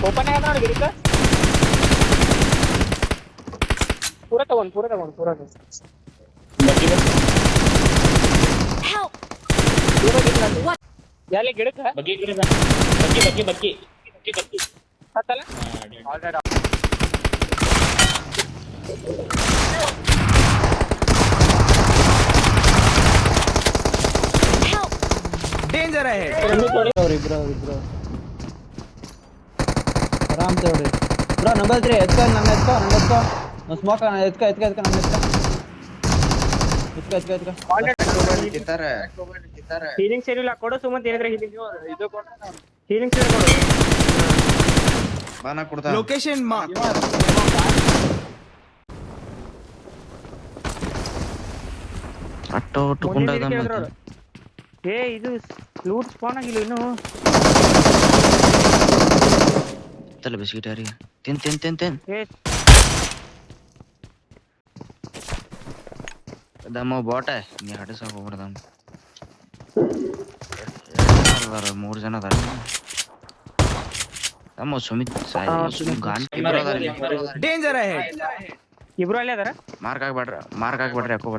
Open ಆಗಿದೆ ನೋಡಿ ಗಿಡಕ ಪೂರ ತಗೊಂಡು ಎಲ್ಲಿ ಗಿಡಕ ಬಗ್ಗಿ ಹತ್ತಲ್ಲ डेंजर है इब्रो आराम से ಹೊಡಿ ಬ್ರೋ ನಂಬರ್ 3 ಎತ್ಕೋ ಸ್ಮೋಕ್ ಎತ್ಕೋ ಹೀಲಿಂಗ್ ಸೆಲ್ ಇಲ್ಲ ಕೊಡು ಸುಮಂತ್ ಏನಿದ್ರೆ ಹೀಲಿಂಗ್ ಇದು ಕೊಡು ಹೀಲಿಂಗ್ ಸೆಲ್ ಕೊಡು ಬಾನ ಕೊಡ್ತಾ लोकेशन मार्क ಅಟ್ಟೋ ಟುಕೊಂಡ ಏ ಇದು ಲೂಟ್ ಸ್ಪಾನ್ ಆಗಿಲ್ಲ ಇನ್ನು ತಲೆ ಬಿಸ್ಕಿಟ್ ಯಾರಿ ತಿನ್ ಏ ದಮ್ಮ ಬಾಟ ನೀ ಹಡಸ ಹೋಗ್ಬಿಡ ಮೂರು ಜನ ಅದಾರ ದಮ್ಮ ಸುಮಿತ್ डेंजर है ಇಬ್ರು ಅಲ್ಲೇ ಅದಾರ ಮಾರ್ಕ್ ಆಗ್ಬೇಡ್ರಿ ಯಾಕೋ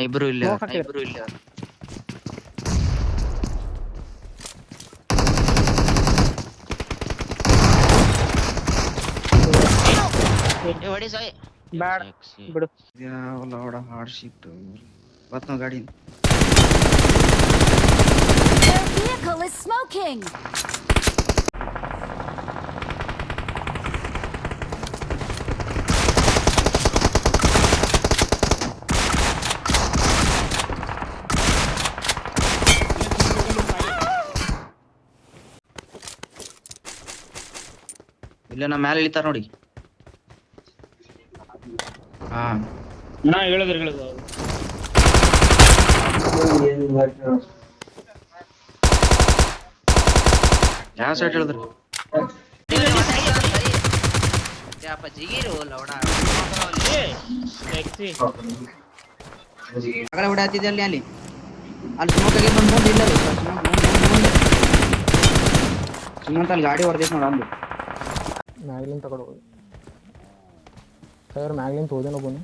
ಇಬ್ರು ಇಲ್ಲೇ ಹೊಡಿ ಸಾಯ್ ಬ್ಯಾಡ ಬಿಡು ಯಾವಲ್ಲ ಹಾರ್ಡ್ ಶಿಫ್ಟ್ ಬತ್ನೋ ಗಾಡಿ Their vehicle is smoking. ಇಲ್ಲ ನಾ ಮ್ಯಾಲೆ ಇಳಿತಾರ ನೋಡಿ ಹಾ ಹೇಳೋದ್ರ ಯಾವ ಸೈಡ್ ಹೇಳಿದ್ರು ಹೊಡಾತಿದ್ದೆ ಅಲ್ಲಿ ಸ್ಮೋಕ್ ಆಗಿ ಬಂದು ಇಲ್ಲ ಸುಮಂತ್ ಅಲ್ಲಿ ಗಾಡಿ ಹೊಡೆದೈತೆ ನೋಡ ಅಂದು ಮ್ಯಾಗ್ಲಿನ್ ತಗೊಂಡು ಸರ್ ಮ್ಯಾಗ್ಲಿನ್ ತೋದೇನೋ ಬನ್ನಿ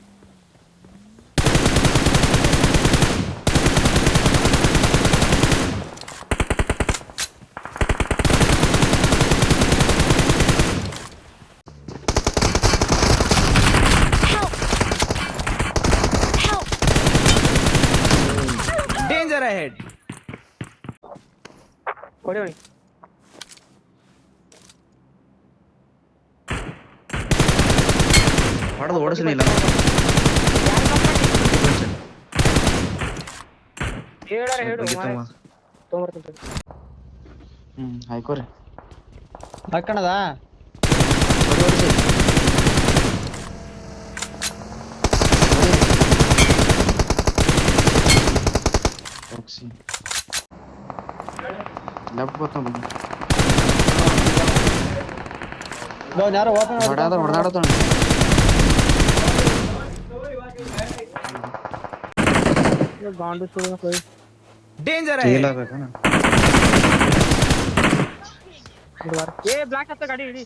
डेंजर अहेड ಹೊಡಿ ಹೊಡೆದು ಓಡಿಸಲಿಲ್ಲ ಹೇಳು ತೊಗೊಂಬರ್ತೀನಿ ಹಾಕೋರಿ ಹಾಕಣದ ಲೆಫ್ಟ್ ಬರ್ತಾವ ಯಾರೋ ಓಪನ್ ಹೊಡೆದಾಡತ ಗಾಂಡು ಸುಳ್ಳು डेंजर है ಏ ಬ್ಲಾಕ್ ಹತ್ತ ಗಾಡಿ ಹಿಡಿ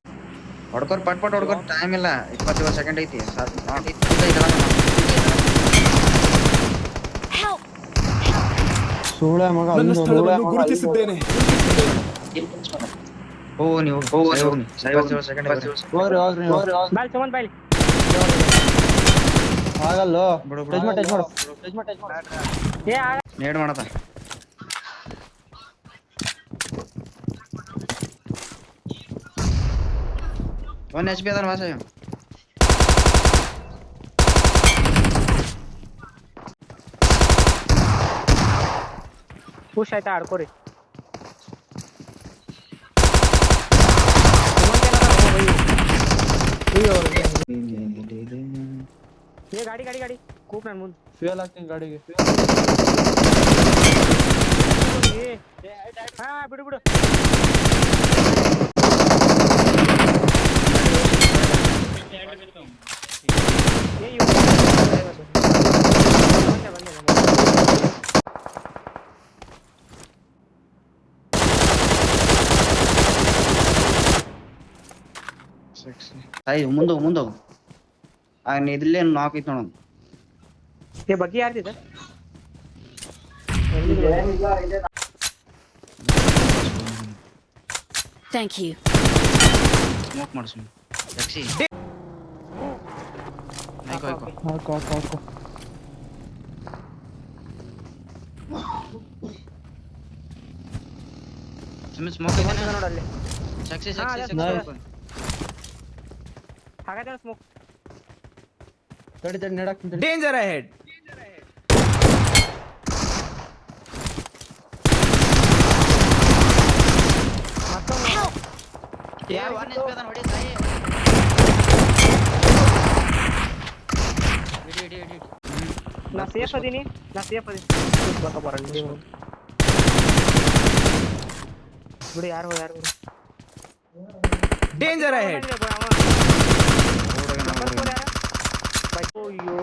ಹೊಡ್ಕೋರ್ ಪಟ್ ಹೊಡ್ಕೋರ್ ಟೈಮ್ ಇಲ್ಲ 20 ಸೆಕೆಂಡ್ ಐತಿ ಸೂಳ ಮಗ ಗುರುತಿಸಿದ್ದೇನೆ ಓ ನೀವು ಸೆಕೆಂಡ್ ಹೋಗ್ರಿ ಬಾಯ್ ಸುಮಂತ್ ಬಾಯ್ ಆಗಲ್ಲೋ ಟಚ್ ಮಾಡು ಏ ನೇಡ್ ಮಾಡತ ಒನ್ HP ಅದರ ವಾಸ ಪುಷ್ ಆಯ್ತಾ ಆಡ್ಕೋರಿ ಏ ಗಾಡಿ ಕೂಪ್ ನನ್ ಮುಂದೆ ಫ್ಯೂಯಲ್ ಹಾಕ್ತೀನಿ ಗಾಡಿಗೆ ಹಾ ಬಿಡು ಸಾಯಿ ಮುಂದೋಗು ಇದಿಲ್ಲೇ ನಾಕ್ ಐತ್ ನೋಡ ಏ ಬಗ್ಗೆ ಯಾರ್ದಿದೆ Thank you. ಸ್ಮೋಕ್ ಮಾಡ್ಸು ರಕ್ಷಿ ನಾಯ್ಕೋ ಹಾಕು ಸುಮ್ಮನೆ ಸ್ಮೋಕ್ ಇದೆ ನೋಡಲ್ಲಿ ಸಕ್ಸಿ ಹಾಗಾದ್ರೆ ಸ್ಮೋಕ್ ತಡಿ ನೆಡಾಕ್ತೀನಿ Danger ahead. ಏ ಒನ್ ಎಚ್ ಪಿ ಅದ ನೋಡಿ ಸಾಯಿ ಇಡಿ ನಾ ಸೇಫ್ ಅದೀನಿ ಬಿಡಿ ಯಾರು Danger ahead. ಅಯ್ಯೋ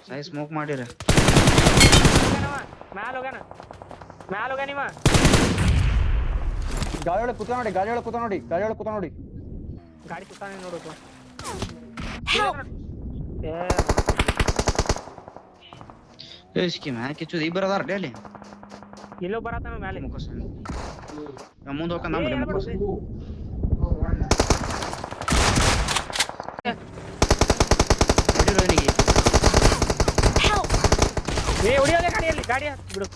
ಸಾಯಿ ಸ್ಮೋಕ್ ಮಾಡಿರ ಮ್ಯಾಲ ಹೋಗ್ಯಾನ ನೀವ ಗಾಳಿ ಒಳಗೆ ಕೂತ ನೋಡಿ ಗಾಡಿ ಸುತ್ತಾನೆ ನೋಡೋದು ಏಸ್ಕಿ ಮ್ಯಾಕೆ ಚುದಿ ಇಬ್ಬರದಾರ ಡೇಲಿ ಎಲ್ಲೋ ಬರತ್ತಾನ ಮ್ಯಾಲೆ ಮುಖ ಮುಂದೆ ಹೋಗ್ಕ ನಮ್ಮಲ್ಲಿ ಮುಖ ಹೊಡಿರೋನಿಗೆ ಏ ಹೊಡಿಯೋದೆ ಗಾಡಿ ಬಿಡು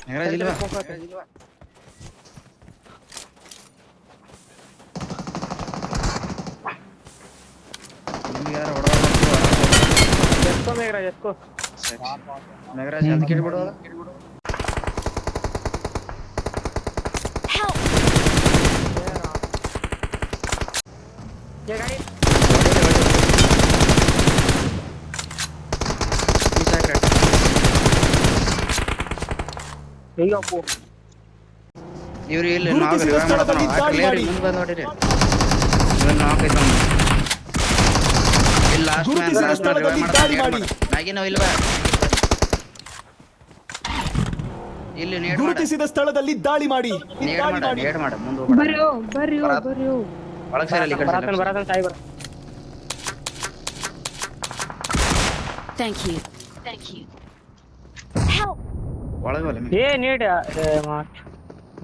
ನಗರಾಜ್ ಇಲ್ವಾ ನಿಮ್ಗೆ ಯಾರು ಎಸ್ಕೋ ಮೇಘರಾಜ್ ಎಸ್ಕೋ ನಗರಾಜ್ ಅಂತ ಕೇಳ್ಬಿಡು Help! ಏ ಗಾಡಿ ಅಯ್ಯಪ್ಪು ಇವ್ರು ಇಲ್ಲಿ ನಾವು ರಿವೈವ್ ಮಾಡ್ತಾನ ಮುಂದೆ ಬಂದು ನೋಡಿರಿ ಇವ್ರು ನಾಲ್ಕೈತ ಇಲ್ಲಿ ಲಾಸ್ಟ್ ಮ್ಯಾನ್ ರಿವೈವ್ ಮಾಡ್ತಾನೆ ಮ್ಯಾಗಿ ನಾವು ಇಲ್ವಾ ಇಲ್ಲಿ ನೇಡ್ ಮಾಡ ಗುರುತಿಸಿದ ಸ್ಥಳದಲ್ಲಿ ದಾಳಿ ಮಾಡಿ ನೇಡ್ ಮಾಡ ಮುಂದೆ ಹೋಗ್ಬೇಡ ಬರ್ರಿ ಒಳಗೆ ಸೇರಲಿ ಬರತಾನ ಸಾಯಿ ಬರ Thank you. Help! ಒಳಗೆ ಹೋಗ್ಲಿ ಏ ನೀಡ್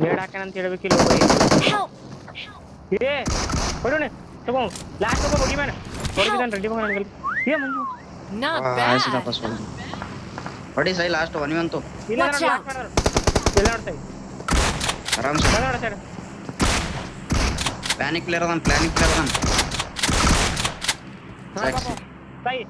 ನೀಡ್ ಹಾಕ್ಯಾನ ಅಂತ ಹೇಳ್ಬೇಕಿಲ್ಲ Help! ಏ ಹೊಡೋಣ ತಗೋ ಲಾಸ್ಟ್ ಹೋಗೋ ಹೋಗಿ ಮ್ಯಾನ ಹೊರಗಿದಾನ ರೆಡಿ ಹೋಗೋಣ ಏ ಮಂಜು Not ಆಯ್ತು bad. ವಾಪಸ್ ಹೊಡಿ ಸೈ ಲಾಸ್ಟ್ ನೀವಂತೂ ಇಲ್ಲ Watch ಲಾಕ್ out. ಮಾಡೋರು ಎಲ್ಲ ನೋಡ್ತಾಯಿ ಆರಾಮ್ ನೋಡ ಸೈಡ್ ಪ್ಲಾನಿಂಗ್ ಪ್ಲೇಯರ್ ಅದಾನ ಸಾಯಿ